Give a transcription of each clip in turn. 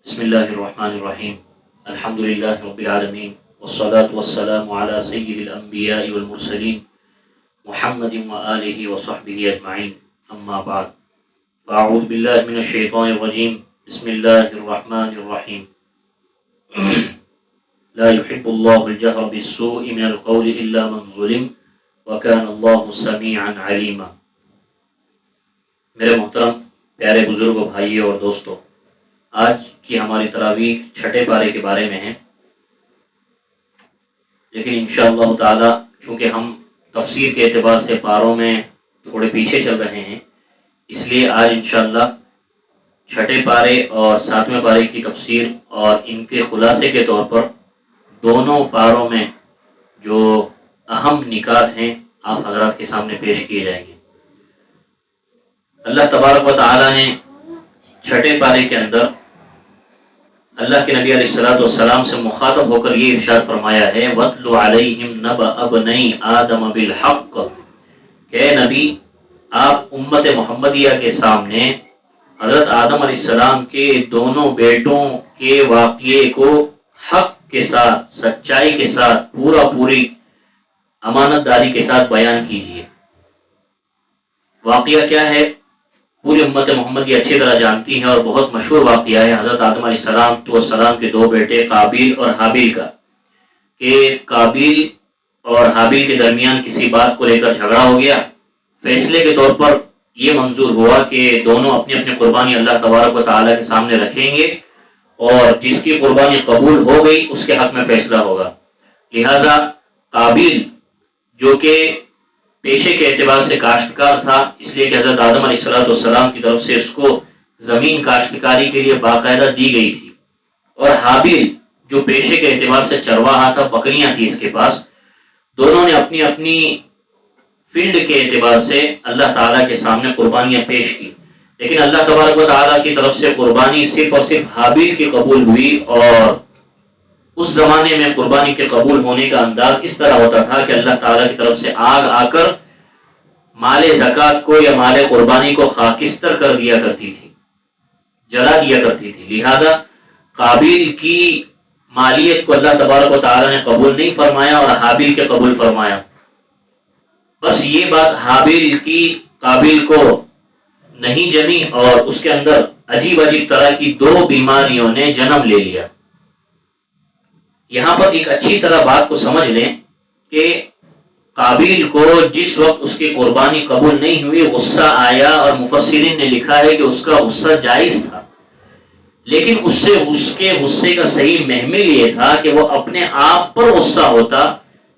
بسم الله الرحمن الرحيم. الحمد لله رب العالمين والصلاة والسلام على سيد الأنبياء والمرسلين محمد وآله وصحبه أجمعين. أما بعد، فأعوذ بالله من الشيطان الرجيم. بسم الله الرحمن الرحيم. لا يحب الله الجهر بالسوء من القول إلا من ظلم وكان الله سميعا عليما. میرے محترم پیارے بزرگوں، بھائیوں اور دوستوں، آج کی ہماری تراویح چھٹے پارے کے بارے میں ہے، لیکن انشاءاللہ تعالی چونکہ ہم تفسیر کے اعتبار سے پاروں میں تھوڑے پیچھے چل رہے ہیں، اس لیے آج انشاءاللہ چھٹے پارے اور ساتویں پارے کی تفسیر اور ان کے خلاصے کے طور پر دونوں پاروں میں جو اہم نکات ہیں آپ حضرات کے سامنے پیش کیے جائیں گے۔ اللہ تبارک و تعالی نے چھٹے پارے کے اندر اللہ کے نبی علیہ الصلوۃ والسلام سے مخاطب ہو کر یہ ارشاد فرمایا ہے، وَاتْلُ عَلَيْهِمْ نَبَأَ ابْنَيْ آدَمَ بِالْحَقِّ، کہ نبی آپ امت محمدیہ کے سامنے حضرت آدم علیہ السلام کے دونوں بیٹوں کے واقعے کو حق کے ساتھ، سچائی کے ساتھ، پوری امانت داری کے ساتھ بیان کیجیے۔ واقعہ کیا ہے پوری امت محمد یہ اچھی طرح جانتی ہے اور بہت مشہور واقعہ ہے حضرت آدم علیہ السلام کے دو بیٹے قابیل اور حابیل کا، کہ قابیل اور حابیل کے درمیان کسی بات کو لے کر جھگڑا ہو گیا۔ فیصلے کے طور پر یہ منظور ہوا کہ دونوں اپنی اپنی قربانی اللہ تبارک و تعالیٰ کے سامنے رکھیں گے اور جس کی قربانی قبول ہو گئی اس کے حق میں فیصلہ ہوگا۔ لہذا قابیل جو کہ پیشے کے اعتبار سے کاشتکار تھا، اس لیے کہ حضرت آدم علیہ السلام کی طرف سے اس کو زمین کاشتکاری کے لیے باقاعدہ دی گئی تھی، اور حابیل جو پیشے کے اعتبار سے چرواہا تھا، بکریاں تھی اس کے پاس، دونوں نے اپنی اپنی فیلڈ کے اعتبار سے اللہ تعالیٰ کے سامنے قربانیاں پیش کی، لیکن اللہ تبارک و تعالیٰ کی طرف سے قربانی صرف اور صرف حابیل کی قبول ہوئی، اور اس زمانے میں قربانی کے قبول ہونے کا انداز اس طرح ہوتا تھا کہ اللہ تعالیٰ کی طرف سے آگ آ کر مال زکوٰۃ کو یا مال قربانی کو خاکستر کر دیا کرتی تھی، جلا دیا کرتی تھی۔ لہذا قابیل کی مالیت کو اللہ تبارک و تعالیٰ نے قبول نہیں فرمایا اور حابیل کے قبول فرمایا۔ بس یہ بات حابیل کی قابیل کو نہیں جمی اور اس کے اندر عجیب طرح کی دو بیماریوں نے جنم لے لیا۔ یہاں پر ایک اچھی طرح بات کو سمجھ لیں کہ قابیل کو جس وقت اس کی قربانی قبول نہیں ہوئی غصہ آیا، اور مفسرین نے لکھا ہے کہ اس کا غصہ جائز تھا، لیکن اس کے غصے کا صحیح محمل یہ تھا کہ وہ اپنے آپ پر غصہ ہوتا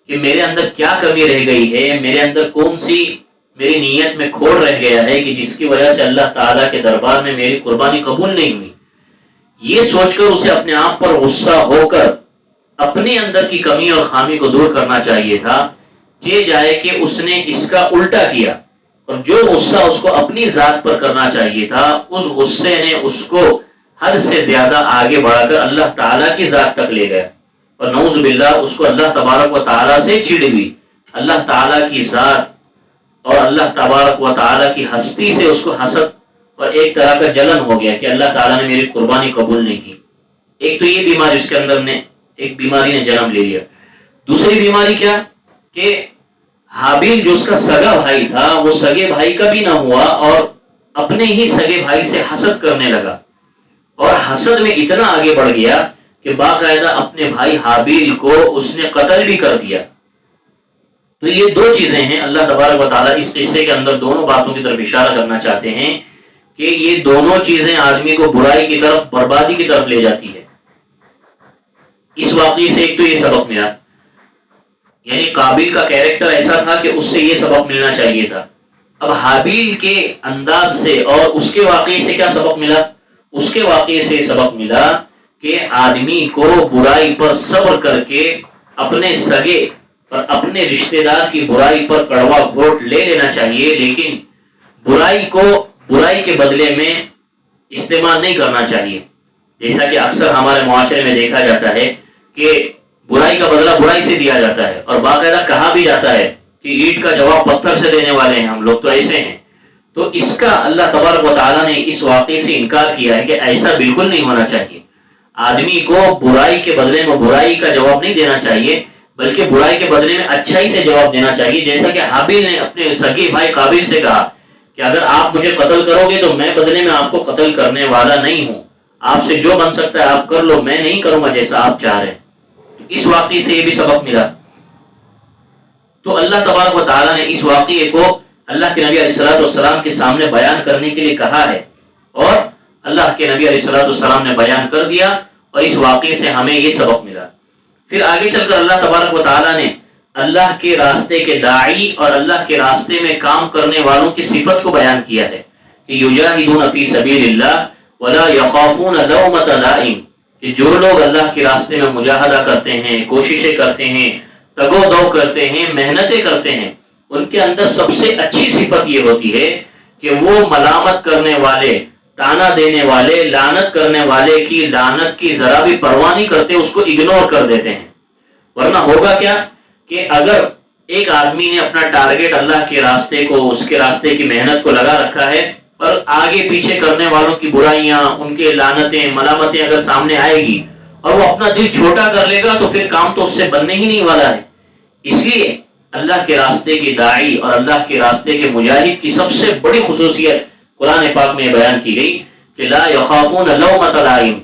کہ میرے اندر کیا کمی رہ گئی ہے، میرے اندر کون سی میری نیت میں کھوڑ رہ گیا ہے کہ جس کی وجہ سے اللہ تعالیٰ کے دربار میں میری قربانی قبول نہیں ہوئی۔ یہ سوچ کر اسے اپنے آپ پر غصہ ہو کر اپنے اندر کی کمی اور خامی کو دور کرنا چاہیے تھا، یہ جائے کہ اس نے اس کا الٹا کیا، اور جو غصہ اس کو اپنی ذات پر کرنا چاہیے تھا اس غصے نے اس کو حد سے زیادہ آگے بڑھا کر اللہ تعالیٰ کی ذات تک لے گیا، اور نعوذ باللہ اس کو اللہ تبارک و تعالیٰ سے چڑ ہوئی، اللہ تعالیٰ کی ذات اور اللہ تبارک و تعالیٰ کی ہستی سے اس کو حسد اور ایک طرح کا جلن ہو گیا کہ اللہ تعالیٰ نے میری قربانی قبول نہیں کی۔ ایک تو یہ بیماری اس کے اندر نے ایک بیماری نے جنم لے لیا۔ دوسری بیماری کیا کہ حابیل جو اس کا سگا بھائی تھا وہ سگے بھائی کا بھی نہ ہوا اور اپنے ہی سگے بھائی سے حسد کرنے لگا، اور حسد میں اتنا آگے بڑھ گیا کہ باقاعدہ اپنے بھائی حابیل کو اس نے قتل بھی کر دیا۔ تو یہ دو چیزیں ہیں، اللہ تبارک و تعالیٰ اس قصے کے اندر دونوں باتوں کی طرف اشارہ کرنا چاہتے ہیں کہ یہ دونوں چیزیں آدمی کو برائی کی طرف، بربادی کی طرف لے جاتی ہے۔ اس واقعے سے ایک تو یہ سبق ملا، یعنی قابیل کا کیریکٹر ایسا تھا کہ اس سے یہ سبق ملنا چاہیے تھا۔ اب حابیل کے انداز سے اور اس کے واقعے سے کیا سبق ملا؟ اس کے واقعے سے سبق ملا کہ آدمی کو برائی پر صبر کر کے اپنے سگے اور اپنے رشتہ دار کی برائی پر کڑوا گھونٹ لے لینا چاہیے، لیکن برائی کو برائی کے بدلے میں استعمال نہیں کرنا چاہیے۔ جیسا کہ اکثر ہمارے معاشرے میں دیکھا جاتا ہے کہ برائی کا بدلہ برائی سے دیا جاتا ہے، اور باقاعدہ کہا بھی جاتا ہے کہ اینٹ کا جواب پتھر سے دینے والے ہیں ہم لوگ، تو ایسے ہیں۔ تو اس کا اللہ تبارک و تعالیٰ نے اس واقعے سے انکار کیا ہے کہ ایسا بالکل نہیں ہونا چاہیے۔ آدمی کو برائی کے بدلے میں برائی کا جواب نہیں دینا چاہیے، بلکہ برائی کے بدلے میں اچھائی سے جواب دینا چاہیے. جیسا کہ حابیل نے اپنے سگے بھائی قابیل سے کہا کہ اگر آپ مجھے قتل کرو گے تو میں بدلے میں آپ کو قتل کرنے والا نہیں ہوں، آپ سے جو بن سکتا ہے آپ کر لو، میں نہیں کروں گا جیسا آپ چاہ رہے ہیں. اس واقعے سے یہ بھی سبق ملا. تو اللہ تبارک و تعالیٰ نے اس واقعے کو اللہ کے نبی علیہ السلام کے سامنے بیان کرنے کے لیے کہا ہے، اور اللہ کے نبی علیہ السلام نے بیان کر دیا، اور اس واقعے سے ہمیں یہ سبق ملا. پھر آگے چل کر اللہ تبارک و تعالیٰ نے اللہ کے راستے کے داعی اور اللہ کے راستے میں کام کرنے والوں کی صفت کو بیان کیا ہے کہ یجاہدون فی سبیل اللہ ولا یخافون لومۃ لائم، کہ جو لوگ اللہ کے راستے میں مجاہدہ کرتے ہیں، کوششیں کرتے ہیں، تگ و دو کرتے ہیں، محنتیں کرتے ہیں، ان کے اندر سب سے اچھی صفت یہ ہوتی ہے کہ وہ ملامت کرنے والے، تانا دینے والے، لعنت کرنے والے کی لعنت کی ذرا بھی پرواہ نہیں کرتے، اس کو اگنور کر دیتے ہیں. ورنہ ہوگا کیا کہ اگر ایک آدمی نے اپنا ٹارگٹ اللہ کے راستے کو، اس کے راستے کی محنت کو لگا رکھا ہے، اور آگے پیچھے کرنے والوں کی برائیاں، ان کے لعنتیں، ملامتیں اگر سامنے آئے گی اور وہ اپنا دل چھوٹا کر لے گا تو پھر کام تو اس سے بننے ہی نہیں والا ہے. اس لیے اللہ کے راستے کے داعی اور اللہ کے راستے کے مجاہد کی سب سے بڑی خصوصیت قرآن پاک میں بیان کی گئی کہ لا یخافون لومۃ لائم،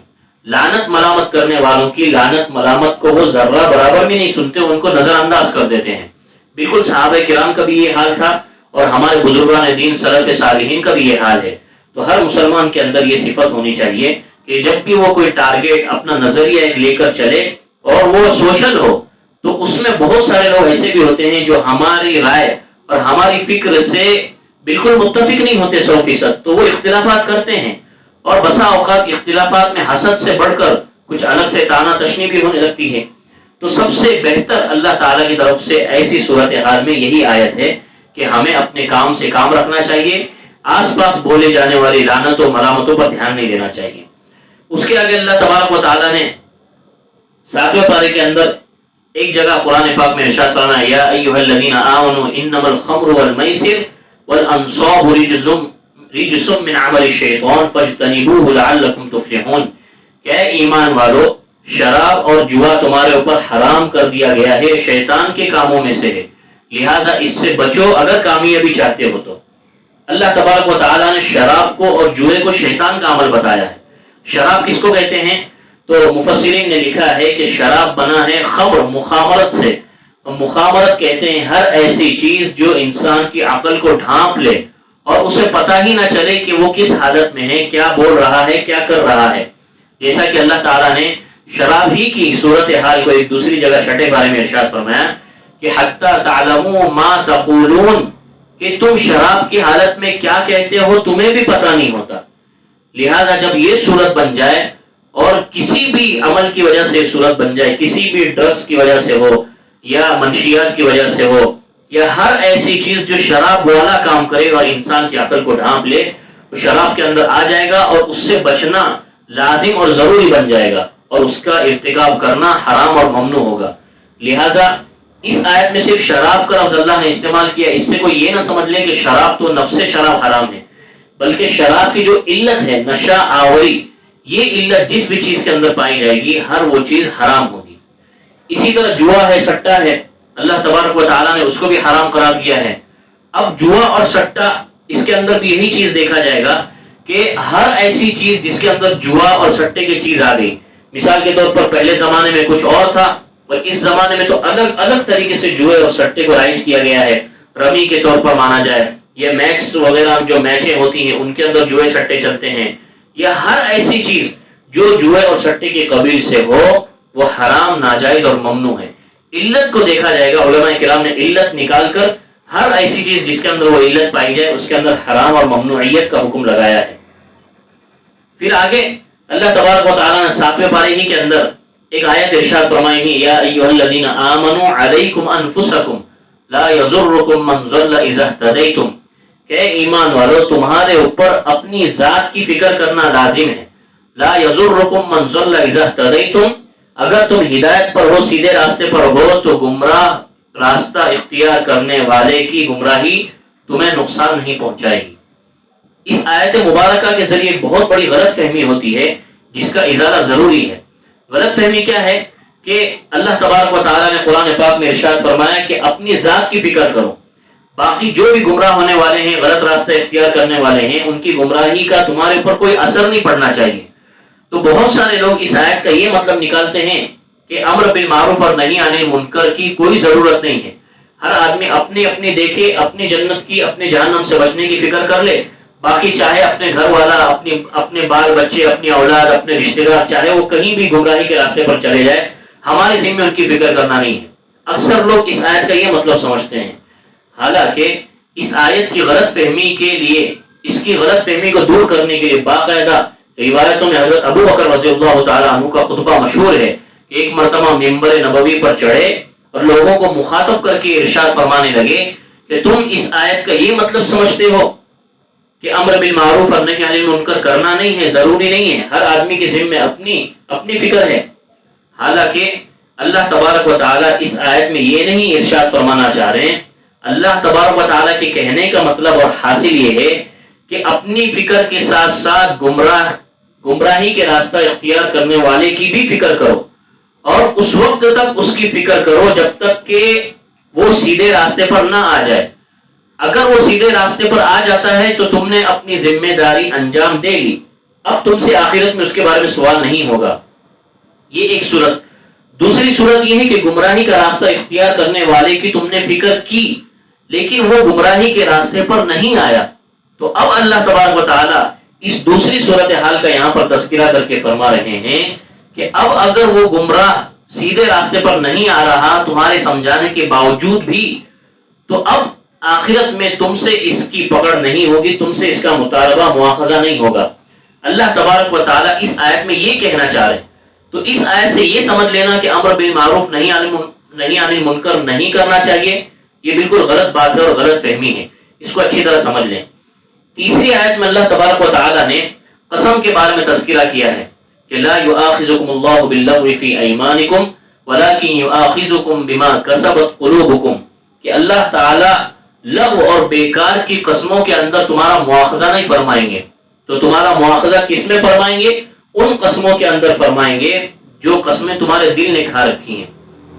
لعنت ملامت کرنے والوں کی لعنت ملامت کو وہ ذرہ برابر بھی نہیں سنتے، ان کو نظر انداز کر دیتے ہیں. بالکل صحابہ کرام کا بھی یہ حال تھا، اور ہمارے بزرگان دین سلف صالحین کا بھی یہ حال ہے. تو ہر مسلمان کے اندر یہ صفت ہونی چاہیے کہ جب بھی وہ کوئی ٹارگٹ، اپنا نظریہ ایک لے کر چلے اور وہ سوشل ہو، تو اس میں بہت سارے لوگ ایسے بھی ہوتے ہیں جو ہماری رائے اور ہماری فکر سے بالکل متفق نہیں ہوتے 100%، تو وہ اختلافات کرتے ہیں، اور بسا اوقات اختلافات میں حسد سے بڑھ کر کچھ الگ سے تانا تشنی بھی ہونے لگتی ہے. تو سب سے بہتر اللہ تعالیٰ کی طرف سے ایسی صورتحال میں یہی آیت ہے کہ ہمیں اپنے کام سے کام رکھنا چاہیے، آس پاس بولے جانے والی لعنتوں ملامتوں پر دھیان نہیں دینا چاہیے. اس کے آگے اللہ تبارک و تعالیٰ نے 7ویں پارے کے اندر ایک جگہ قرآن پاک میں ارشاد فرمایا یا ایھا الذین آمنوا انما الخمر والمیسر والانصاب رجس من عمل الشیطان فاجتنبوه لعلکم تفلحون، کہ اے ایمان والو، شراب اور جوا تمہارے اوپر حرام کر دیا گیا ہے، شیطان کے کاموں میں سے ہے، لہٰذا اس سے بچو اگر کامیابی چاہتے ہو تو. اللہ تبارک و تعالیٰ نے شراب کو اور جوئے کو شیطان کا عمل بتایا ہے. شراب کس کو کہتے ہیں؟ تو مفسرین نے لکھا ہے کہ شراب بنا ہے خمر، مخامرت سے. مخامرت کہتے ہیں ہر ایسی چیز جو انسان کی عقل کو ڈھانپ لے اور اسے پتہ ہی نہ چلے کہ وہ کس حالت میں ہے، کیا بول رہا ہے، کیا کر رہا ہے. جیسا کہ اللہ تعالیٰ نے شراب ہی کی صورتحال کو ایک دوسری جگہ 6 پارے میں ارشاد فرمایا کہ حتی تعلموا ما تقولون، کہ تم شراب کی حالت میں کیا کہتے ہو تمہیں بھی پتہ نہیں ہوتا. لہذا جب یہ صورت بن جائے اور کسی بھی عمل کی وجہ سے صورت بن جائے، کسی بھی ڈرگس کی وجہ سے ہو یا منشیات کی وجہ سے ہو یا ہر ایسی چیز جو شراب والا کام کرے اور انسان کی عقل کو ڈھانپ لے، تو شراب کے اندر آ جائے گا اور اس سے بچنا لازم اور ضروری بن جائے گا، اور اس کا ارتکاب کرنا حرام اور ممنوع ہوگا. لہذا اس آیت میں صرف شراب کا لفظ اللہ نے استعمال کیا، اس سے کوئی یہ نہ سمجھ لے کہ شراب تو نفس شراب حرام ہے، بلکہ شراب کی جو علت ہے نشہ آوری، یہ علت جس بھی چیز کے اندر پائی جائے گی ہر وہ چیز حرام ہوگی. اسی طرح جوا ہے، سٹا ہے، اللہ تبارک و تعالیٰ نے اس کو بھی حرام قرار دیا ہے. اب جوا اور سٹا، اس کے اندر بھی یہی چیز دیکھا جائے گا کہ ہر ایسی چیز جس کے اندر جوا اور سٹے کی چیز آ گئی. مثال کے طور پر پہلے زمانے میں کچھ اور تھا، اور اس زمانے میں تو الگ الگ طریقے سے جوئے اور سٹے کو رائج کیا گیا ہے. رمی کے طور پر مانا جائے، یا میچ وغیرہ جو میچیں ہوتی ہیں ان کے اندر جوئے سٹے چلتے ہیں، یا ہر ایسی چیز جو جوئے اور سٹے کے قبیل سے ہو وہ حرام، ناجائز اور ممنوع ہے. علت کو دیکھا جائے گا، علماء کرام نے علت نکال کر ہر ایسی چیز جس کے اندر وہ علت پائی جائے اس کے اندر حرام اور ممنوعیت کا حکم لگایا ہے. پھر آگے اللہ تبارک و تعالیٰ نے 7ویں پارے ہی کے اندر ایک آیت ارشاد فرمائی ہے یا ایھا الذین آمنوا علیکم انفسکم لا یضرکم من ضل اذا اہتدیتم، کہ ایمان والو تمہارے اوپر اپنی ذات کی فکر کرنا لازم ہے. لا یضرکم من ضل اذا اہتدیتم، اگر تم ہدایت پر ہو، سیدھے راستے پر ہو، تو گمراہ راستہ اختیار کرنے والے کی گمراہی تمہیں نقصان نہیں پہنچائے گی. اس آیت مبارکہ کے ذریعے بہت بڑی غلط فہمی ہوتی ہے جس کا ازالہ ضروری ہے. غلط فہمی کیا ہے کہ اللہ تبارک و تعالیٰ نے قرآن پاک میں ارشاد فرمایا کہ اپنی ذات کی فکر کرو، باقی جو بھی گمراہ ہونے والے ہیں، غلط راستہ اختیار کرنے والے ہیں، ان کی گمراہی کا تمہارے اوپر کوئی اثر نہیں پڑنا چاہیے۔ تو بہت سارے لوگ اس آیت کا یہ مطلب نکالتے ہیں کہ امر بالمعروف اور نہی عن المنکر کی کوئی ضرورت نہیں ہے، ہر آدمی اپنے اپنے دیکھے، اپنی جنت کی، اپنے جہنم سے بچنے کی فکر کر لے، باقی چاہے اپنے گھر والا، اپنے بال بچے، اپنی اولاد، اپنے رشتے دار، چاہے وہ کہیں بھی گمراہی کے راستے پر چلے جائے، ہمارے ذمہ ان کی فکر کرنا نہیں ہے۔ اکثر لوگ اس آیت کا یہ مطلب سمجھتے ہیں، حالانکہ اس آیت کی غلط فہمی کے لیے، اس کی غلط فہمی کو دور کرنے کے لیے باقاعدہ روایتوں میں حضرت ابو بکر رضی اللہ تعالیٰ عنہ کا خطبہ مشہور ہے کہ ایک مرتبہ ممبر نبوی پر چڑھے اور لوگوں کو مخاطب کر کے ارشاد فرمانے لگے کہ تم اس آیت کا یہ مطلب سمجھتے ہو کہ امر بالمعروف اور نہی عن المنکر کرنا نہیں ہے، ضروری نہیں ہے، ہر آدمی کے ذمہ اپنی فکر ہے۔ حالانکہ اللہ تبارک و تعالیٰ اس آیت میں یہ نہیں ارشاد فرمانا چاہ رہے ہیں۔ اللہ تبارک و تعالیٰ کے کہنے کا مطلب اور حاصل یہ ہے کہ اپنی فکر کے ساتھ ساتھ گمراہی کے راستہ اختیار کرنے والے کی بھی فکر کرو، اور اس وقت تک اس کی فکر کرو جب تک کہ وہ سیدھے راستے پر نہ آ جائے۔ اگر وہ سیدھے راستے پر آ جاتا ہے تو تم نے اپنی ذمہ داری انجام دے لی، اب تم سے آخرت میں اس کے بارے میں سوال نہیں ہوگا۔ یہ ایک صورت۔ دوسری صورت یہ ہے کہ گمراہی کا راستہ اختیار کرنے والے کی تم نے فکر کی لیکن وہ گمراہی کے راستے پر نہیں آیا، تو اب اللہ تبارک و تعالیٰ اس دوسری صورتحال کا یہاں پر تذکرہ کر کے فرما رہے ہیں کہ اب اگر وہ گمراہ سیدھے راستے پر نہیں آ رہا تمہارے سمجھانے کے باوجود بھی، تو اب آخرت میں تم سے اس کی پکڑ نہیں ہوگی، تم سے اس کا مطالبہ مواخذہ نہیں ہوگا۔ اللہ تبارک و تعالیٰ اس آیت میں یہ کہنا چاہ رہے ہیں۔ تو اس آیت سے یہ سمجھ لینا کہ امر بالمعروف نہی عن المنکر نہیں کرنا چاہیے، یہ بالکل غلط بات ہے اور غلط فہمی ہے، اس کو اچھی طرح سمجھ لیں۔ تیسری آیت میں اللہ تبارک و تعالیٰ نے قسم کے بارے میں تذکرہ کیا ہے کہ لا یؤاخذکم اللہ باللغو فی ایمانکم ولکن یؤاخذکم بما کسبت قلوبکم، کہ اللہ تعالیٰ لغو اور بیکار کی قسموں کے اندر تمہارا مواخذہ نہیں فرمائیں گے، تو تمہارا مواخذہ کس میں فرمائیں گے؟ ان قسموں کے اندر فرمائیں گے جو قسمیں تمہارے دل نے کھا رکھی ہیں۔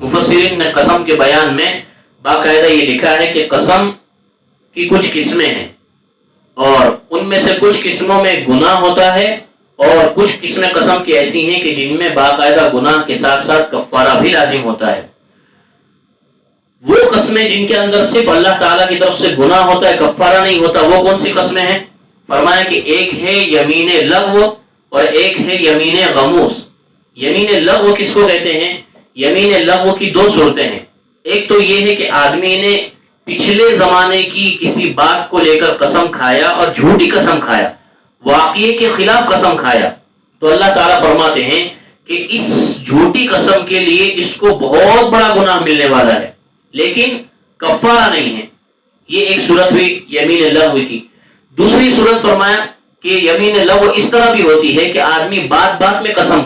مفسرین نے قسم کے بیان میں باقاعدہ یہ لکھا ہے کہ قسم کی کچھ قسمیں ہیں اور ان میں سے کچھ قسموں میں گناہ ہوتا ہے اور کچھ قسمیں قسم کی ایسی ہیں کہ جن میں باقاعدہ گناہ کے ساتھ ساتھ کفارہ بھی لازم ہوتا ہے۔ وہ قسمیں جن کے اندر صرف اللہ تعالیٰ کی طرف سے گناہ ہوتا ہے، کفارہ نہیں ہوتا، وہ کون سی قسمیں ہیں؟ فرمایا کہ ایک ہے یمین لغو اور ایک ہے یمین غموس۔ یمین لغو کس کو کہتے ہیں؟ یمین لغو کی دو صورتیں ہیں۔ ایک تو یہ ہے کہ آدمی نے پچھلے زمانے کی کسی بات کو لے کر قسم کھایا اور جھوٹی قسم کھایا، واقعے کے خلاف قسم کھایا، تو اللہ تعالیٰ فرماتے ہیں کہ اس جھوٹی قسم کے لیے اس کو بہت بڑا گناہ ملنے والا ہے، لیکن کفارہ نہیں ہے۔ یہ ایک صورت ہوئی یمین لغو کی۔ دوسری صورت فرمایا کہ یمین لغو اس طرح بھی ہوتی ہے کہ آدمی بات بات میں قسم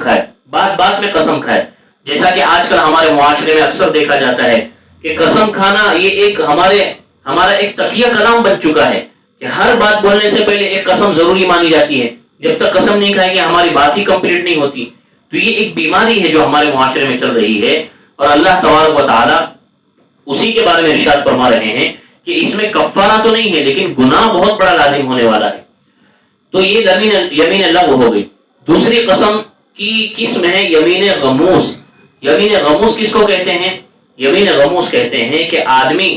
کھائے، جیسا کہ آج کل ہمارے معاشرے میں اکثر دیکھا جاتا ہے کہ قسم کھانا یہ ایک ہمارا ایک تقیہ کلام بن چکا ہے کہ ہر بات بولنے سے پہلے ایک قسم ضروری مانی جاتی ہے، جب تک قسم نہیں کھائیں گے ہماری بات ہی کمپلیٹ نہیں ہوتی۔ تو یہ ایک بیماری ہے جو ہمارے معاشرے میں چل رہی ہے، اور اللہ تبارک و تعالیٰ اسی کے بارے میں ارشاد فرما رہے ہیں کہ اس میں کفارہ تو نہیں ہے لیکن گناہ بہت بڑا لازم ہونے والا ہے۔ تو یہ یمین لغو ہو گئی۔ دوسری قسم کی قسم ہے یمین غموس۔ یمین غموس کس کو کہتے ہیں؟ یمین غموس کہتے ہیں کہ آدمی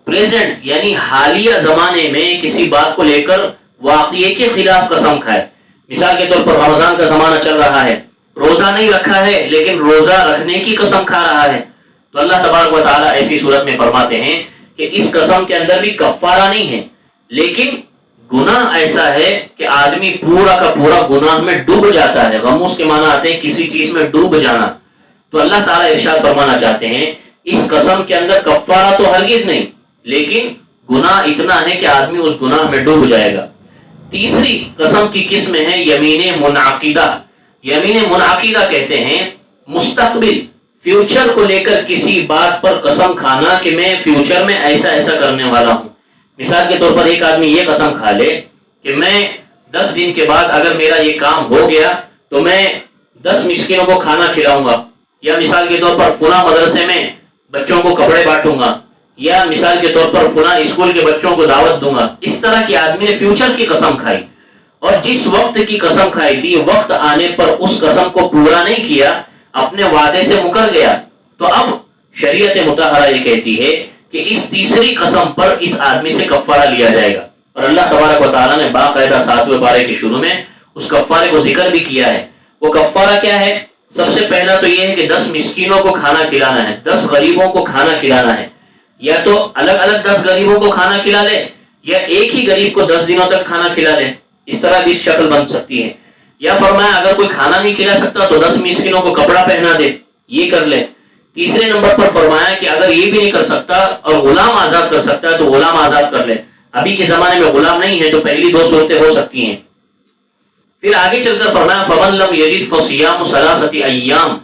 پریزنٹ یعنی حالیہ زمانے میں کسی بات کو لے کر واقعے کے خلاف قسم کھائے۔ مثال کے طور پر رمضان کا زمانہ چل رہا ہے، روزہ نہیں رکھا ہے لیکن روزہ رکھنے کی قسم کھا رہا ہے، تو اللہ تبارک و تعالیٰ ایسی صورت میں فرماتے ہیں کہ اس قسم کے اندر بھی کفارہ نہیں ہے، لیکن گناہ ایسا ہے کہ آدمی پورا کا پورا گناہ میں ڈوب جاتا ہے۔ غموس کے معنی آتے ہیں کسی چیز میں ڈوب جانا۔ تو اللہ تعالیٰ ارشاد فرمانا چاہتے ہیں اس قسم کے اندر کفارہ تو ہرگز نہیں، لیکن گناہ اتنا ہے کہ آدمی اس گناہ میں ڈوب جائے گا۔ تیسری قسم کی قسم ہے یمین منعقدہ۔ یمین منعقدہ کہتے ہیں مستقبل، فیوچر کو لے کر کسی بات پر قسم کھانا کہ میں فیوچر میں ایسا ایسا کرنے والا ہوں۔ مثال کے طور پر ایک آدمی یہ قسم کھا لے کہ میں 10 دن کے بعد اگر میرا یہ کام ہو گیا تو میں 10 مسکینوں کو کھانا کھلاؤں گا، یا مثال کے طور پر فلاں مدرسے میں بچوں کو کپڑے بانٹوں گا، یا مثال کے طور پر فلاں اسکول کے بچوں کو دعوت دوں گا، اس طرح کی آدمی نے فیوچر کی قسم کھائی، اور جس وقت کی قسم کھائی تھی وقت آنے پر اس قسم کو پورا نہیں کیا، اپنے وعدے سے مکر گیا، تو اب شریعت مطہرہ یہ کہتی ہے کہ اس تیسری قسم پر اس آدمی سے کفارہ لیا جائے گا۔ اور اللہ تبارک و تعالیٰ نے باقاعدہ 7ویں پارے کے شروع میں اس کفارے کو ذکر بھی کیا ہے۔ وہ کفارہ کیا ہے؟ سب سے پہلا تو یہ ہے کہ 10 مسکینوں کو کھانا کھلانا ہے، 10 غریبوں کو کھانا کھلانا ہے، یا تو الگ الگ 10 غریبوں کو کھانا کھلا لے، یا ایک ہی غریب کو 10 دنوں تک کھانا کھلا لے، اس طرح بھی شکل بن سکتی ہے۔ یا فرمایا اگر کوئی کھانا نہیں کھلا سکتا تو 10 مسکینوں کو کپڑا پہنا دے، یہ کر لے۔ تیسرے نمبر پر فرمایا کہ اگر یہ بھی نہیں کر سکتا اور غلام آزاد کر سکتا ہے تو غلام آزاد کر لے۔ ابھی کے زمانے میں غلام نہیں ہے تو پہلی 2 صورتیں ہو سکتی ہیں۔ پھر آگے چل کر فرمایا فَمَن لَمْ يَجِدْ فَصِيَامُ ثَلَاثَةِ أَيَّامٍ،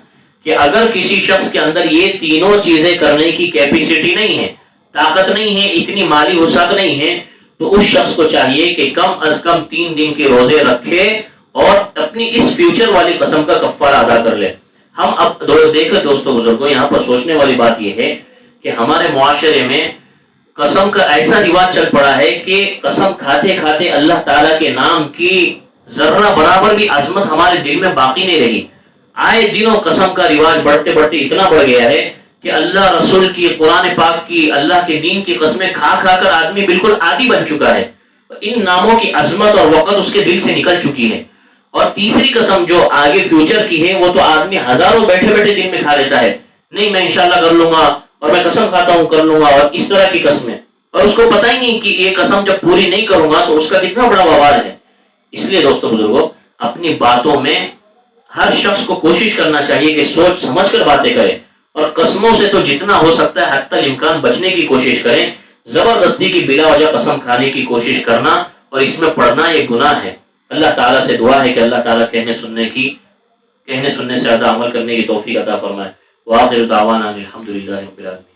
کہ اگر کسی شخص کے اندر یہ تینوں چیزیں کرنے کی کیپیسٹی نہیں ہے، طاقت نہیں ہے، اتنی مالی وسعت نہیں ہے، تو اس شخص کو چاہیے کہ کم از کم 3 دن کے روزے رکھے اور اپنی اس فیوچر والی قسم کا کفارہ ادا کر لے۔ ہم اب دیکھیں دوستوں بزرگوں، یہاں پر سوچنے والی بات یہ ہے کہ ہمارے معاشرے میں قسم کا ایسا رواج چل پڑا ہے کہ قسم کھاتے کھاتے اللہ تعالیٰ کے نام کی ذرہ برابر بھی عظمت ہمارے دل میں باقی نہیں رہی۔ آئے دنوں قسم کا رواج بڑھتے بڑھتے اتنا بڑھ گیا ہے کہ اللہ رسول کی، قرآن پاک کی، اللہ کے دین کی قسمیں کھا کھا کر آدمی بالکل عادی بن چکا ہے۔ ان ناموں کی عظمت اور وقت اس کے دل سے نکل چکی ہے۔ اور تیسری قسم جو آگے فیوچر کی ہے وہ تو آدمی ہزاروں بیٹھے بیٹھے دن میں کھا لیتا ہے، نہیں میں انشاءاللہ کر لوں گا، اور میں قسم کھاتا ہوں کر لوں گا، اور اس طرح کی قسمیں، اور اس کو پتہ ہی نہیں کہ یہ قسم جب پوری نہیں کروں گا تو اس کا کتنا بڑا وبال ہے۔ اس لیے دوستوں بزرگوں، اپنی باتوں میں ہر شخص کو کوشش کرنا چاہیے کہ سوچ سمجھ کر باتیں کرے، اور قسموں سے تو جتنا ہو سکتا ہے حتی الامکان بچنے کی کوشش کریں۔ زبردستی کی بلا وجہ قسم کھانے کی کوشش کرنا اور اس میں پڑھنا یہ گناہ ہے۔ اللہ تعالیٰ سے دعا ہے کہ اللہ تعالیٰ کہنے سننے سے زیادہ عمل کرنے کی توفیق عطا فرمائے۔ وآخر دعوانا الحمدللہ رب العالمین۔